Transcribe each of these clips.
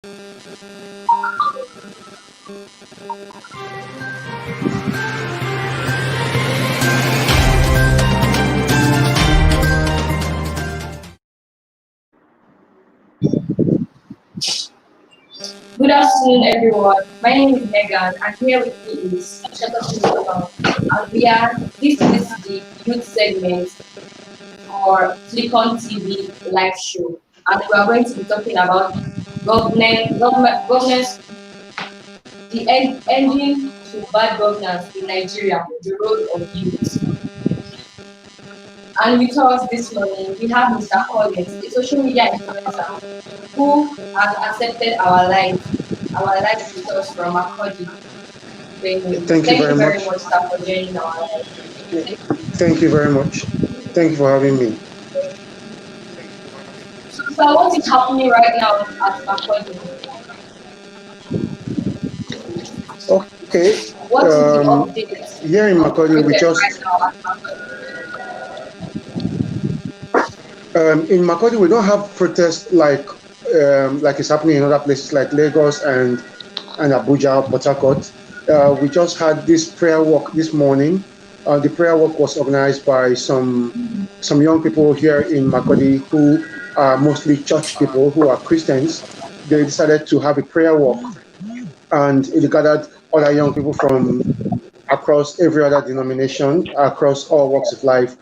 Good afternoon, everyone. My name is Megan, and here with me is Shatoshi. And we are this is the youth segment for Flickon TV live show, and we are going to be talking about governance, the ending to bad governance in Nigeria, the role of youth. And with us this morning, we have Mr. Collins, a social media influencer who has accepted our lives with us from Akodi. Thank you very much. Sir, for joining our live. Thank you very much. Thank you for having me. So, what is happening right now at Akodi? Okay. What is the update? Here in Makodi, we just in Makodi we don't have protests like it's happening in other places like Lagos and Abuja, Port Harcourt. We just had this prayer walk this morning. The prayer walk was organized by some young people here in Makodi who are mostly church people who are Christians. They decided to have a prayer walk, and it gathered other young people from across every other denomination, across all walks of life,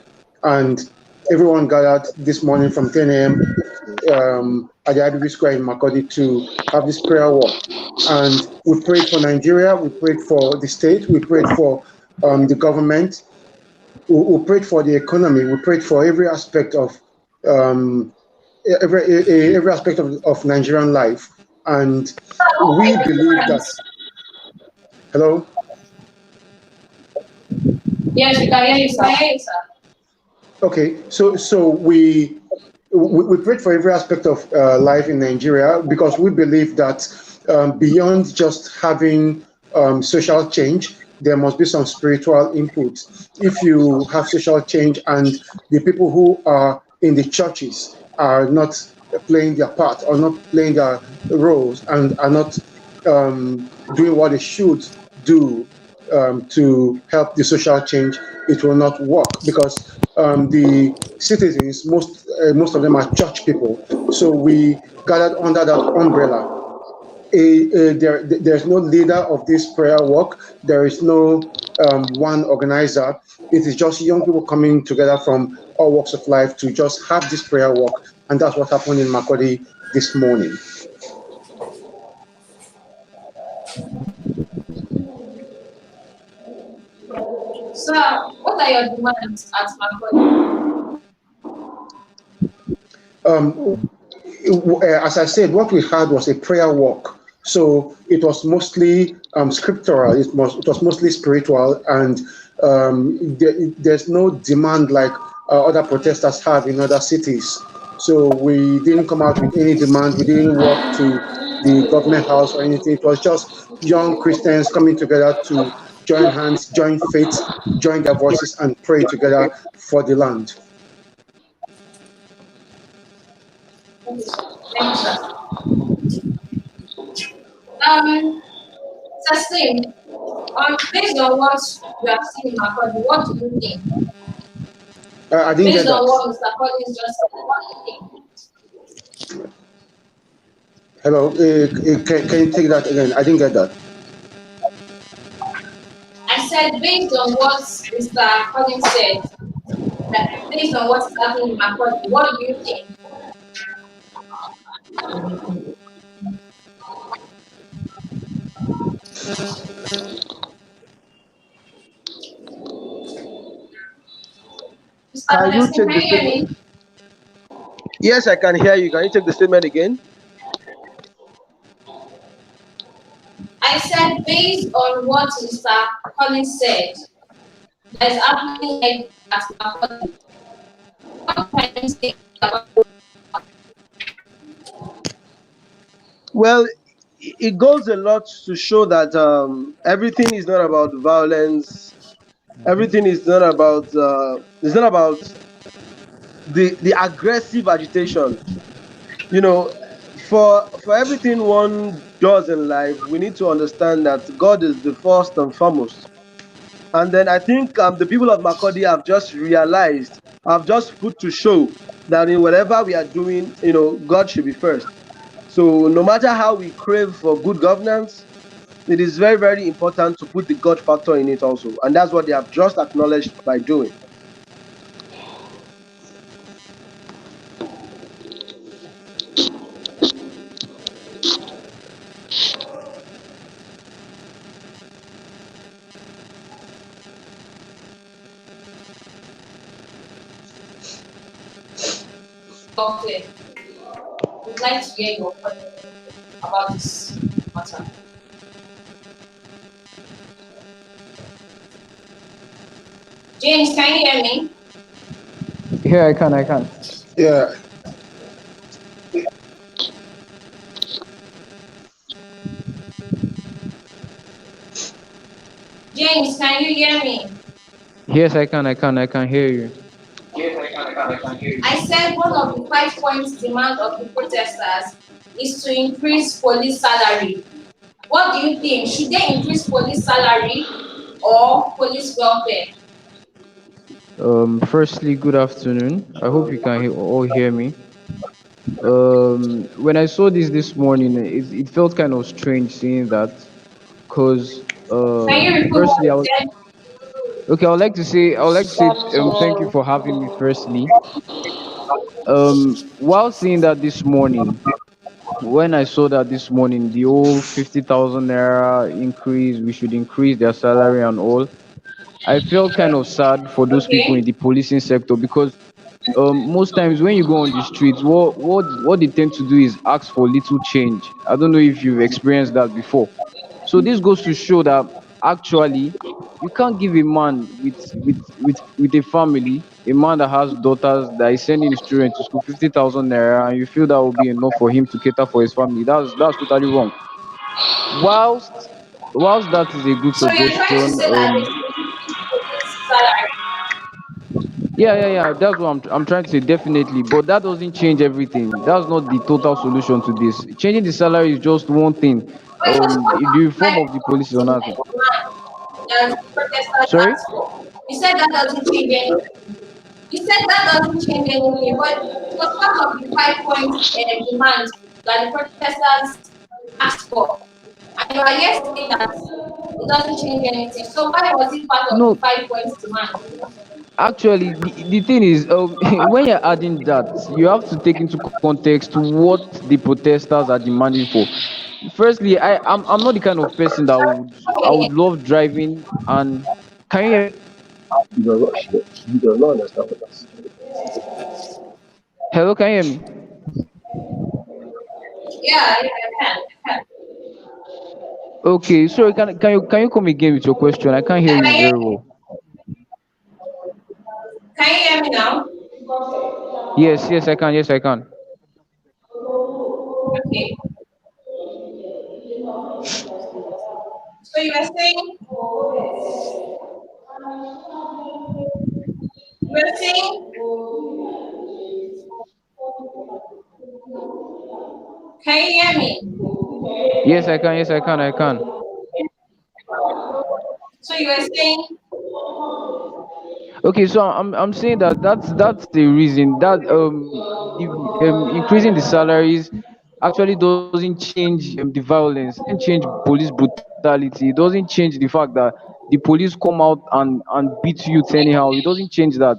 and everyone gathered this morning from 10 a.m. At the IBB Square in Makodi to have this prayer walk. And we prayed for Nigeria, we prayed for the state, we prayed for the government, we prayed for the economy, we prayed for every aspect of every aspect of Nigerian life. And we believe that. Hello? Yes, we can hear you, sir. Okay, so we prayed for every aspect of life in Nigeria because we believe that beyond just having social change, there must be some spiritual input. If you have social change and the people who are in the churches are not playing their part or not playing their roles and are not doing what they should do to help the social change, it will not work because the citizens, most of them are church people. So we gathered under that umbrella. There's no leader of this prayer walk. There is no one organizer. It is just young people coming together from all walks of life to just have this prayer walk, and that's what happened in Makodi this morning. Sir, what are your demands at Makodi? As I said, what we had was a prayer walk. So it was mostly scriptural, it was mostly spiritual, and there's no demand like other protesters have in other cities. So we didn't come out with any demand, we didn't walk to the government house or anything. It was just young Christians coming together to join hands, join faith, join their voices, and pray together for the land. Thank you, sir. Sir, based on what you have seen in Makodi, what do you think? I didn't based get on that. what Mr. Collins just said, what do you think? Hello, can you take that again? I didn't get that. I said, based on what Mr. Collins said, that based on what's happening in Makodi, what do you think? Can you take the statement? Yes, I can hear you. Can you take the statement again? I said, based on what Mr. Collins said, that is happening at Makodi, what can you say about it? Well, it goes a lot to show that everything is not about violence. Everything is not about the aggressive agitation. You know, for everything one does in life, we need to understand that God is the first and foremost. And then I think the people of Makodi have just realized, have just put to show that in whatever we are doing, God should be first. So no matter how we crave for good governance, it is very, very important to put the God factor in it also. And that's what they have just acknowledged by doing. Okay. We'd like to hear your point about this matter. James, can you hear me? Yeah, I can. Yeah, James, can you hear me? Yes, I can hear you. I said one of the 5 points demand of the protesters is to increase police salary. What do you think? Should they increase police salary or police welfare? Firstly, good afternoon. I hope you can all hear me. When I saw this morning, it felt kind of strange seeing that, cause Can you repeat what firstly, you said? okay, I would like to say Good thank you for afternoon. having me. Firstly, while seeing that this morning, when I saw that this morning, the whole 50,000 naira increase, we should increase their salary and all. I felt kind of sad for those people in Okay. the policing sector because most times when you go on the streets, what they tend to do is ask for little change. I don't know if you've experienced that before. So this goes to show that actually you can't give a man with a family, a man that has daughters that is sending his children to school 50,000 naira, and you feel that will be enough for him to cater for his family. That's totally wrong. Whilst whilst that is a good So you're trying to suggestion, say that they should increase police salary. yeah. That's what I'm trying to say, definitely. But that doesn't change everything. That's not the total solution to this. Changing the salary is just one thing. But it was part The of the reform five of the police is another thing. demand that the protesters Sorry? asked for. You said that doesn't change anything. You said that doesn't change anything, but it was part of the 5 points demand that the protesters asked for. And you are yet saying that it doesn't change anything. So why was it part of the No, 5 points demand? actually, the thing is, when you're adding that, you have to take into context what the protesters are demanding for. Firstly, I'm not the kind of person that I would love driving and can you hear me? He does not understand what that's. Hello, can you hear me? Yeah, I can. Okay, sorry, can you come again with your question? I can't hear I you can hear very you. well. Can you hear me now? Yes, I can. Okay. So you were saying, can you hear me? Yes, I can. So you were saying, Okay, so I'm saying that that's the reason that increasing the salaries actually doesn't change the violence, it doesn't change police brutality, it doesn't change the fact that the police come out and beat youth anyhow. It doesn't change that.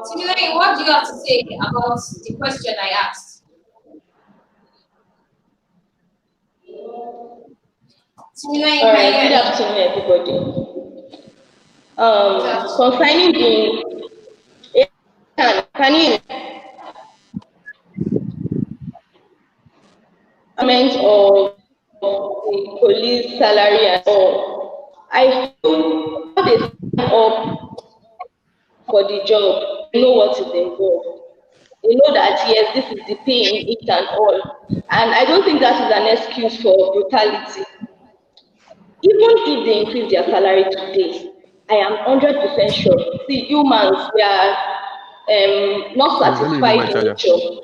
Similarly, what do you have to say about the question I asked? Similarly, All can you right. Good hear me? afternoon, everybody. Good afternoon. Concerning the can you comment of the police salary and all? I feel how they stand up for the job, they know what is involved. They know that yes, this is the pay in it and all. And I don't think that is an excuse for brutality. Even if they increase their salary today, I am 100% sure. See, humans, we are not Please let me remove my satisfied in charger. nature.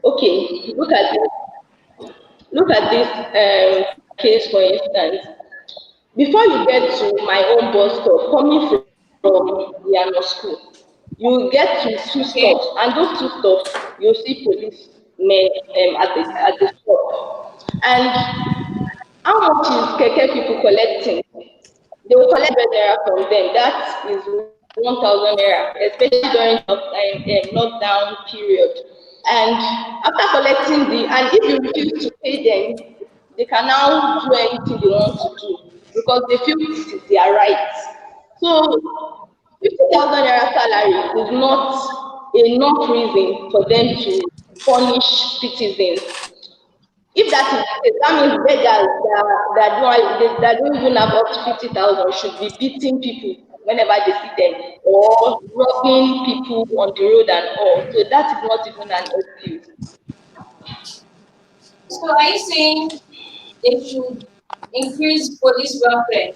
Okay, look at this case for instance. Before you get to my own bus stop, coming from Yano school, you get to two Okay. stops, and those two stops, you'll see policemen at the stop. And how much is keke people collecting? They will collect 100 naira from them. That is 1,000 naira, especially during lockdown period. And after collecting and if you refuse to pay them, they can now do anything they want to do because they feel it is their right. So 50,000 naira salary is not enough reason for them to punish citizens. If that is the case, that means beggars that don't even have up to 50,000 should be beating people whenever they see them or robbing people on the road and all. So that is not even an excuse. So are you saying they should increase police welfare?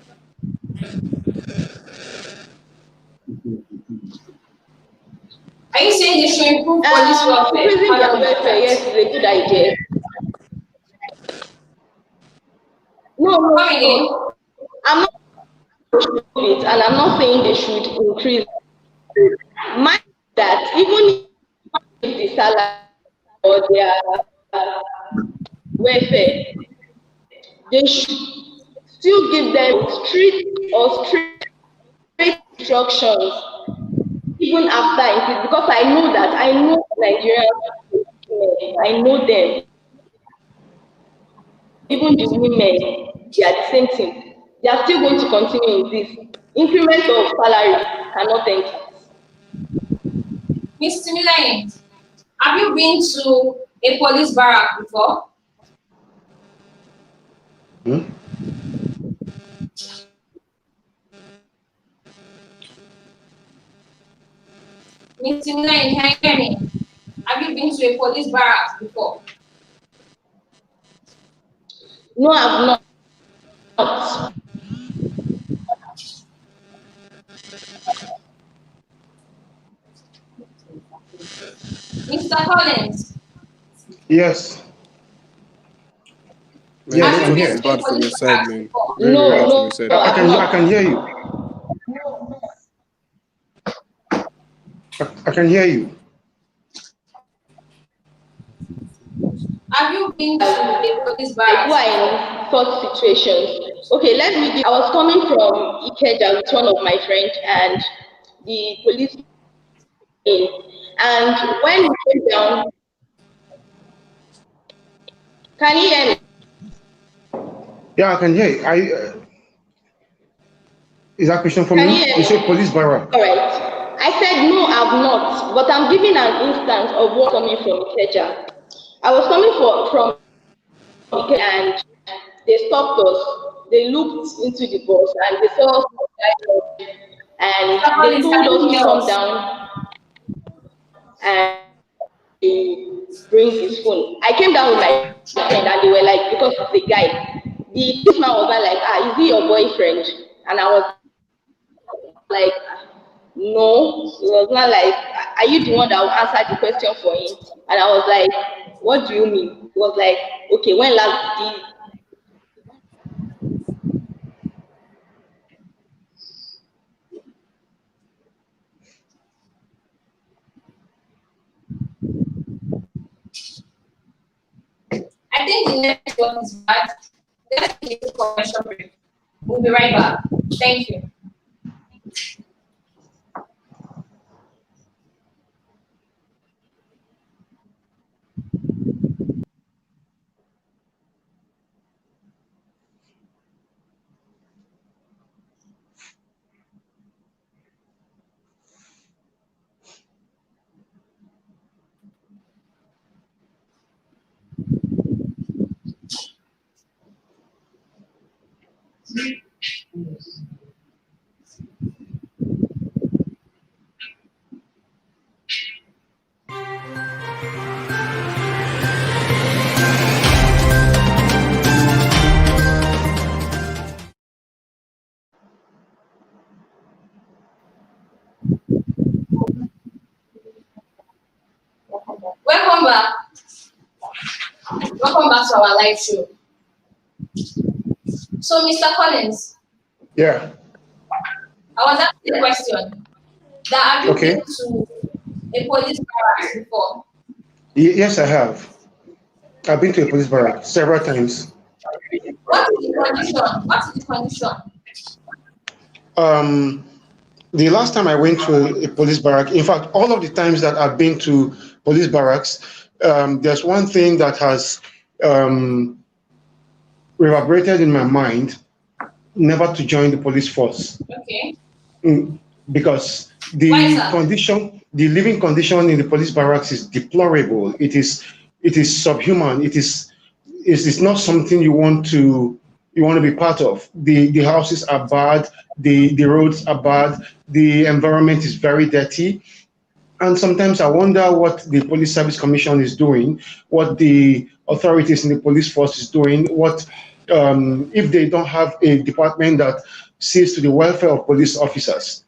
Are you saying they should improve police welfare? Increasing How their do you do welfare, that? yes, is a good idea. No, Come no, again. no. I'm not it, and I'm not saying they should increase. Mind that even if the salary or their welfare, they should still give them straight instructions even after increase because I know Nigerian women, I know them, even the women, they are the same thing. They are still going to continue in this. Increment of salary cannot end it. Miss Timilaine, have you been to a police barrack before? Hmm? Miss Timilaine, can you hear me? Have you been to a police barrack before? No, I've not. Mr. Collins, Yes, Man, yes, have you I'm network been is here. to a bad from police your side, barrack man. before? Very, very No, bad from your no, side. no, I I've can I not. can hear you. I can hear you. Have you been to a police Like who barracks are before? in such situations. Okay, let me give I was coming from Ikeja with one of my friends and the police came. And when we came down, can you hear me? Yeah, I can hear you. Is that question for Can you me? hear You say me? police barrack. All right. I said no, I've not, but I'm giving an instance of what coming from Ikeja. I was coming from Ikeja and they stopped us. They looked into the bus and they saw some guys and Mr. they Collins, told can you us to hear come us? down and bring his phone. I came down with my friend and they were like, because of the guy. The policeman was not like, ah, is he your boyfriend? And I was like, no. He was not like, are you the one that will answer the question for him? And I was like, what do you mean? He was like, okay, when last did I think the network is bad. Let's take a commercial break. We'll be right back. Thank you. back. Welcome back to our live show. So, Mr. Collins, Yeah. I was asking a question. That have you been Okay. to a police barracks before? Yes, I have. I've been to a police barrack several times. What is the condition? What is the condition? Um, the last time I went to a police barrack, in fact, all of the times that I've been to police barracks, there's one thing that has um, reverberated in my mind: never to join the police force. Okay. Mm, because Why, the sir? condition, the living condition in the police barracks is deplorable. It is subhuman. It is not something you want to be part of. The houses are bad. The roads are bad. The environment is very dirty. And sometimes I wonder what the Police Service Commission is doing, what the authorities in the police force is doing, what if they don't have a department that sees to the welfare of police officers,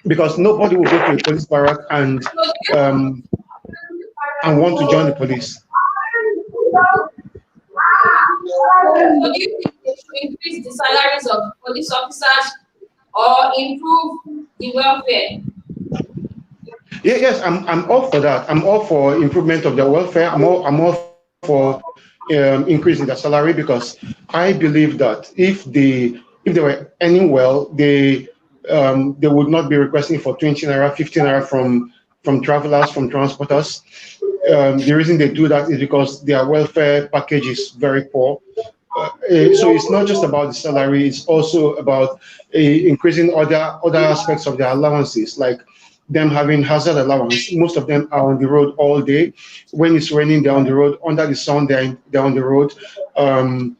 because nobody will go to a police barrack So do you, um, and want to join the police. so do you think they should increase the salaries of police officers or improve the welfare? Yeah, yes, I'm all for that. I'm all for improvement of their welfare. I'm all for increasing their salary, because I believe that if they were earning well, they would not be requesting for 20 naira, 15 naira from travelers, from transporters. The reason they do that is because their welfare package is very poor. So it's not just about the salary; it's also about increasing other aspects of their allowances, like them having hazard allowance. Most of them are on the road all day. When it's raining, they're on the road. Under the sun, they're on the road. Um,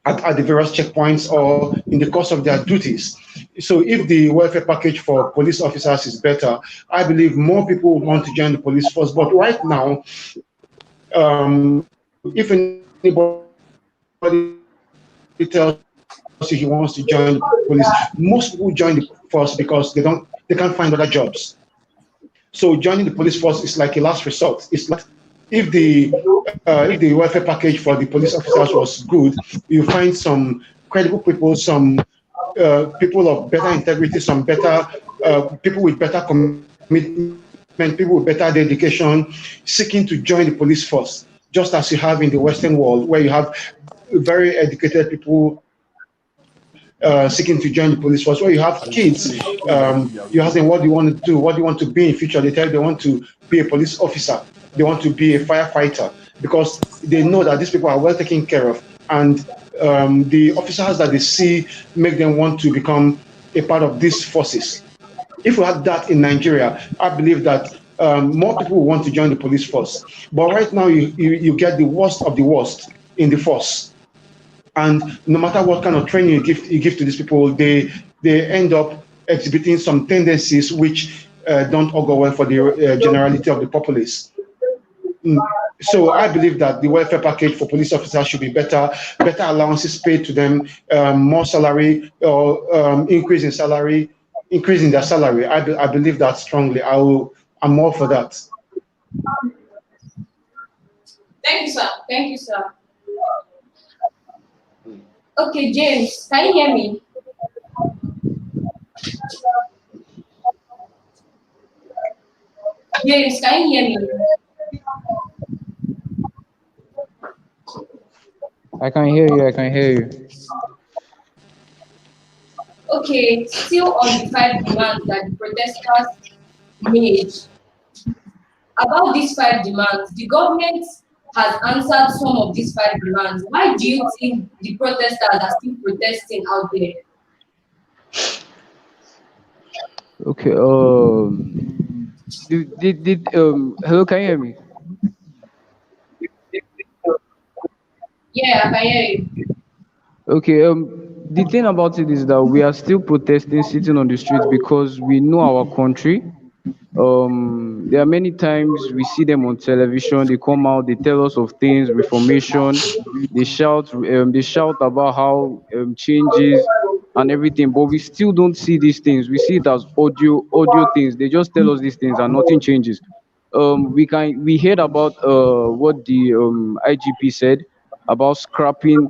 at the various checkpoints or in the course of their duties. So if the welfare package for police officers is better, I believe more people would want to join the police force. But right now, if anybody tells you he wants to join the police, most people join the force because they can't find other jobs. So joining the police force is like a last result. It's like if the welfare package for the police officers was good, you find some credible people, people of better integrity, people with better commitment, people with better dedication, seeking to join the police force, just as you have in the Western world, where you have very educated people seeking to join the police force, where you have kids, you ask them, what do you want to do? What do you want to be in future? They tell you they want to be a police officer. They want to be a firefighter, because they know that these people are well taken care of. And the officers that they see make them want to become a part of these forces. If we had that in Nigeria, I believe that more people will want to join the police force. But right now, you get the worst of the worst in the force. And no matter what kind of training you give to these people, they end up exhibiting some tendencies which don't augur well for the generality of the populace. Mm. So I believe that the welfare package for police officers should be better allowances paid to them, more salary, or increase in their salary. I believe that strongly. I'm all for that. Thank you, sir. Thank you, sir. Okay, James, can you hear me? James, can you hear me? I can hear you. I can hear you. Okay, still on the five demands that the protesters made. About these five demands, the government has answered some of these five demands. Why do you think the protesters are still protesting out there? Okay. Hello, can you hear me? Yeah, I can hear you. Okay. The thing about it is that we are still protesting, sitting on the streets because we know our country. There are many times we see them on television. They come out, they tell us of things, reformation. They shout about how changes and everything, but we still don't see these things. We see it as audio things. They just tell us these things and nothing changes. we heard about what the IGP said about scrapping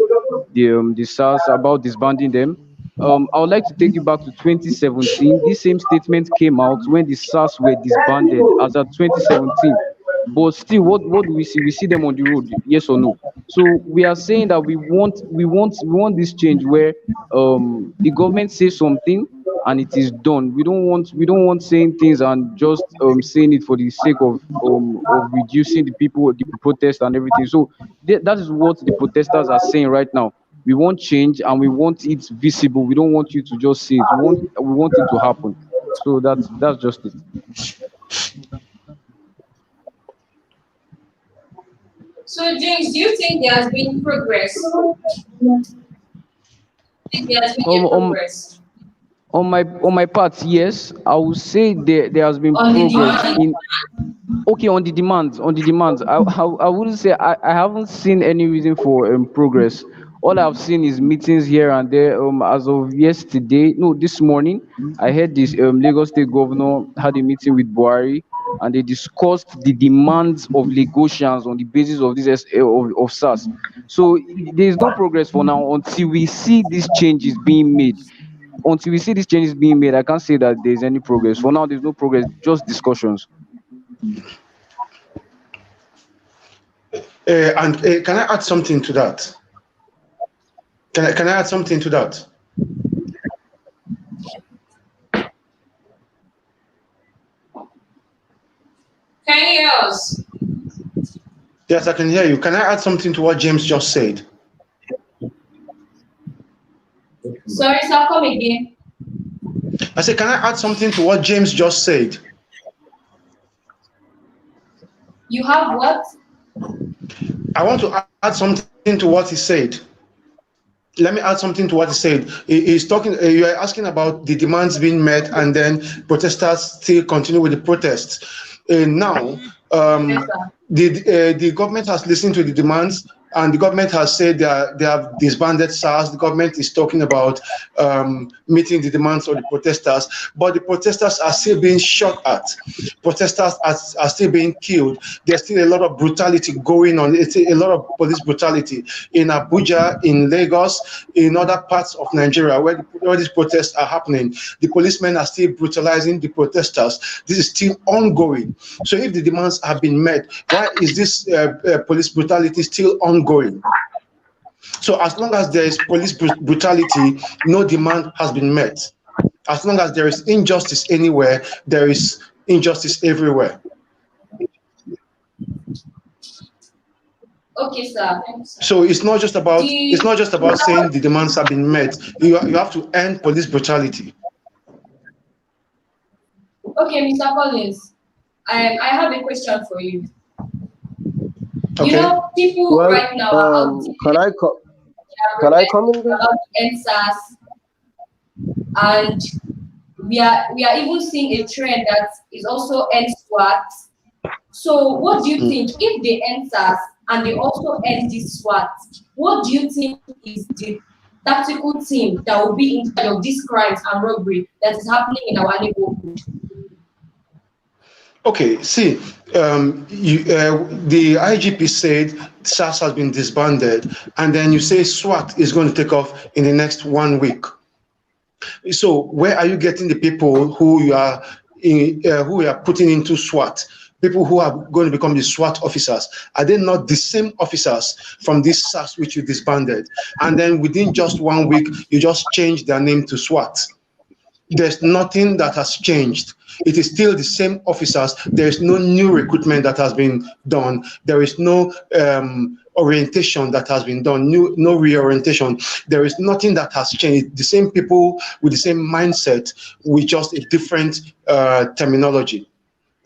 the SARS, about disbanding them. I would like to take you back to 2017. This same statement came out when the SARS were disbanded as at 2017. But still, what do we see? We see them on the road, yes or no? So we are saying that we want this change where the government says something and it is done. We don't want saying things and just saying it for the sake of reducing the people, the protest and everything. So that is what the protesters are saying right now. We want change and we want it visible. We don't want you to just say it. We want it to happen. So that's just it. So, James, do you think there has been progress? Think there has been Um, a um, progress on my part, yes, I would say there has been on the progress demand? in. Okay, on the demands, I wouldn't say I haven't seen any reason for progress. All I've seen is meetings here and there. As of yesterday, no, this morning, I heard this Lagos State Governor had a meeting with Buhari, and they discussed the demands of Lagosians on the basis of of SARS. So there is no progress for now until we see these changes being made. Until we see these changes being made, I can't say that there's any progress. For now, there's no progress, just discussions. And can I add something to that? Can I add something to that? Can you hear us? Yes, I can hear you. Can I add something to what James just said? Sorry, sir, come again. I said, can I add something to what James just said? You have what? I want to add something to what he said. Let me add something to what he said. He's talking. You are asking about the demands being met, and then protesters still continue with the protests. Now, Yes, um, sir. the government has listened to the demands, and the government has said they have disbanded SARS. The government is talking about meeting the demands of the protesters, but the protesters are still being shot at. Protesters are still being killed. There's still a lot of brutality going on. It's a lot of police brutality in Abuja, in Lagos, in other parts of Nigeria where these protests are happening. The policemen are still brutalizing the protesters. This is still ongoing. So if the demands have been met, why is this police brutality still ongoing? So as long as there is police brutality, no demand has been met. As long as there is injustice anywhere, there is injustice everywhere. Okay, sir. Thank you, sir. So it's The not just about saying the demands have been met. You have to end police brutality. Okay, Mr. Collins, I have a question for you. You Okay. know, people Well, right now are out can there, I they are can I come in protesting there? about the NSAS, and we are even seeing a trend that is also end SWAT. So, what do you Mm. think if they end SARS and they also end this SWAT? What do you think is the tactical team that will be in charge of these crimes and robbery that is happening in our neighborhood? Okay, see, the IGP said SARS has been disbanded, and then you say SWAT is going to take off in the next 1 week. So where are you getting the people who you are putting into SWAT? People who are going to become the SWAT officers, are they not the same officers from this SARS which you disbanded? And then within just 1 week, you just change their name to SWAT. There's nothing that has changed. It is still the same officers. There is no new recruitment that has been done. There is no orientation that has been done, no reorientation. There is nothing that has changed. The same people with the same mindset with just a different terminology,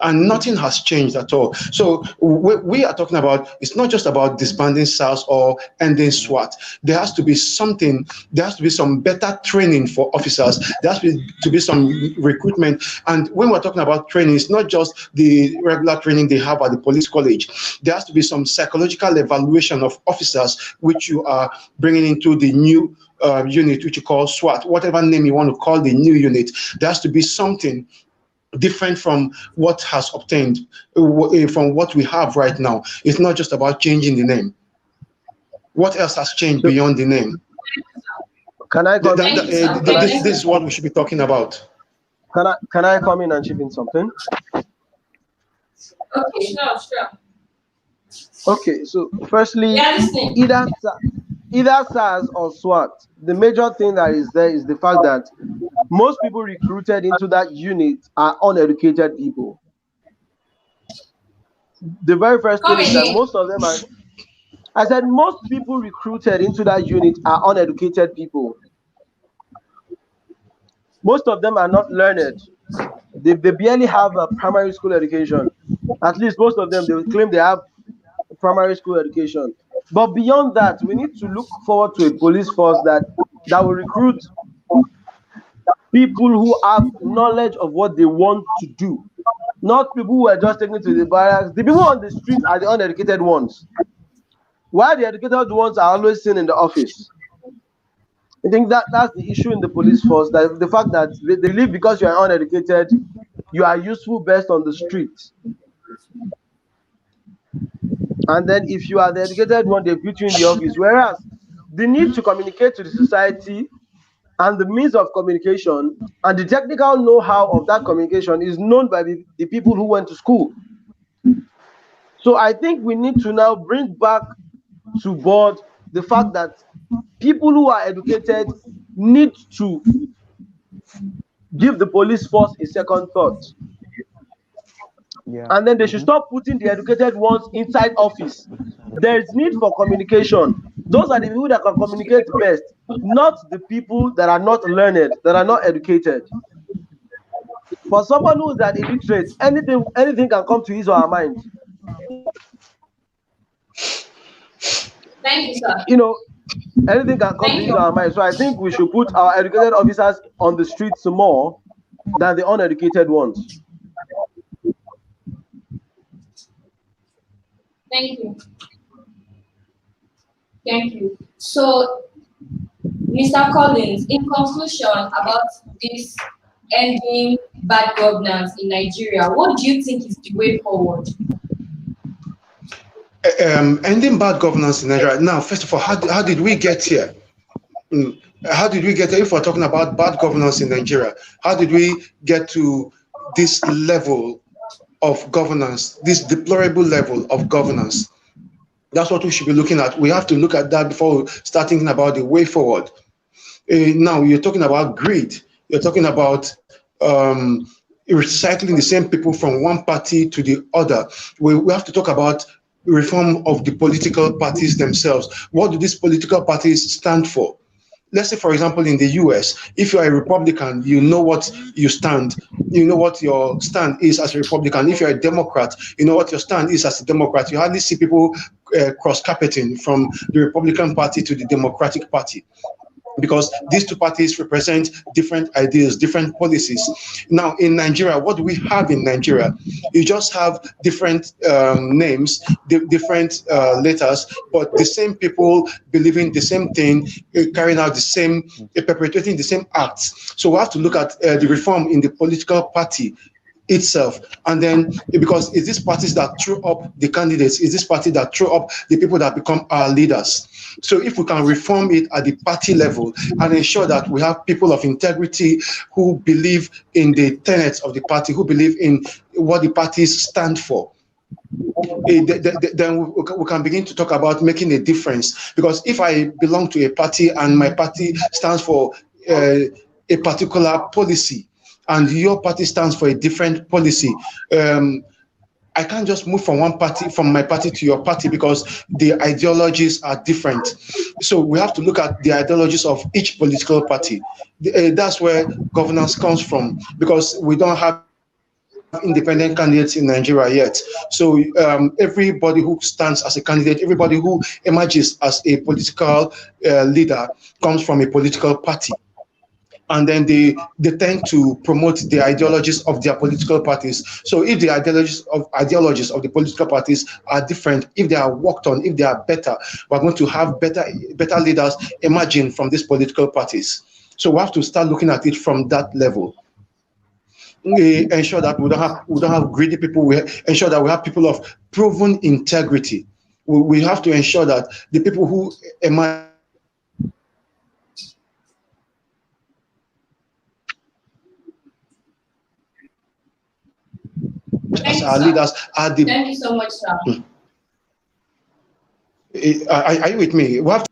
and nothing has changed at all. So we are talking about, it's not just about disbanding SARS or ending SWAT. There has to be something, there has to be some better training for officers. There has to be some recruitment. And when we're talking about training, it's not just the regular training they have at the police college. There has to be some psychological evaluation of officers, which you are bringing into the new unit, which you call SWAT, whatever name you want to call the new unit. There has to be something different from what has obtained, from what we have right now. It's not just about changing the name. What else has changed So beyond the name? can I come Thank in? you, sir. Can I This is what we should be talking about. can I come in and chip in something? Okay, sure. Okay, so We firstly, are listening. either SARS or SWAT, the major thing that is there is the fact that most people recruited into that unit are uneducated people. The very first Come thing is that again. most of them are, I said, most people recruited into that unit are uneducated people. Most of them are not learned. They barely have a primary school education. At least most of them, they will claim they have primary school education. But beyond that, we need to look forward to a police force that will recruit people who have knowledge of what they want to do, not people who are just taken to the barracks. The people on the streets are the uneducated ones, while the educated ones are always seen in the office. I think that's the issue in the police force, that the fact that they believe because you are uneducated, you are useful best on the street. And then if you are the educated one, they put you in the office. Whereas the need to communicate to the society and the means of communication and the technical know-how of that communication is known by the people who went to school. So I think we need to now bring back to board the fact that people who are educated need to give the police force a second thought. Yeah. And then they should stop putting the educated ones inside office. There is need for communication. Those are the people that can communicate best, not the people that are not learned, that are not educated. For someone who is an illiterate, anything can come to his or her mind. Thank you, sir. You know, anything can come to Thank his you. or her mind. So I think we should put our educated officers on the streets more than the uneducated ones. Thank you. Thank you. So, Mr. Collins, in conclusion about this ending bad governance in Nigeria, what do you think is the way forward? Ending bad governance in Nigeria. Now, first of all, how did we get here? How did we get here? If we're talking about bad governance in Nigeria, how did we get to this level of governance, this deplorable level of governance? That's what we should be looking at. We have to look at that before we start thinking about the way forward. Now, you're talking about greed. You're talking about recycling the same people from one party to the other. We have to talk about reform of the political parties themselves. What do these political parties stand for? Let's say, for example, in the US, if you're a Republican, you know what you stand. You know what your stand is as a Republican. If you're a Democrat, you know what your stand is as a Democrat. You hardly see people cross-carpeting from the Republican Party to the Democratic Party, because these two parties represent different ideas, different policies. Now, in Nigeria, what do we have in Nigeria? You just have different names, different letters, but the same people believing the same thing, carrying out the same, perpetrating the same acts. So we have to look at the reform in the political party itself. And then, because it's these parties that throw up the candidates, it's this party that throw up the people that become our leaders. So if we can reform it at the party level and ensure that we have people of integrity who believe in the tenets of the party, who believe in what the parties stand for, then we can begin to talk about making a difference. Because if I belong to a party and my party stands for a particular policy, and your party stands for a different policy, I can't just move from one party, from my party to your party, because the ideologies are different. So we have to look at the ideologies of each political party. That's where governance comes from, because we don't have independent candidates in Nigeria yet. So everybody who stands as a candidate, everybody who emerges as a political leader comes from a political party. And then they tend to promote the ideologies of their political parties. So if the ideologies of the political parties are different, if they are worked on, if they are better, we're going to have better leaders emerging from these political parties. So we have to start looking at it from that level. ensure that we don't have greedy people. We ensure that we have people of proven integrity. We have to ensure that the people who emerge as Thank you, our sir. leaders are the. Thank you so much, sir. Are you with me? We have to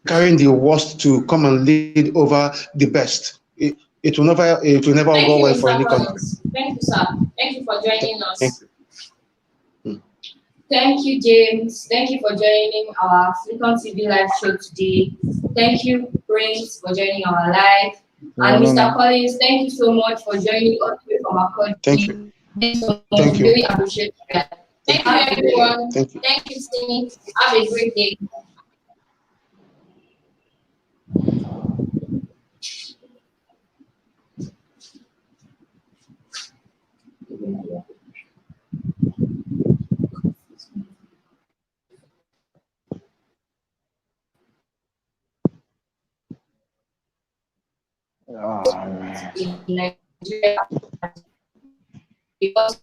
carrying the worst to come and lead over the best. It will never Thank go you, well for Mr. any country. Collins. Thank you, sir. Thank you for joining Thank us. you. Mm. Thank you, James. Thank you for joining our Flickon TV live show today. Thank you, Prince, for joining our live. Yeah, And no, Mr. no. Collins, thank you so much for joining all the way from our Thank country. you. Thank you so much. Thank We you. really appreciate that. Thank Thank you, you. everyone. Thank you. Thank you, Sydney. Have a great day. Ah, man. In Nigeria, because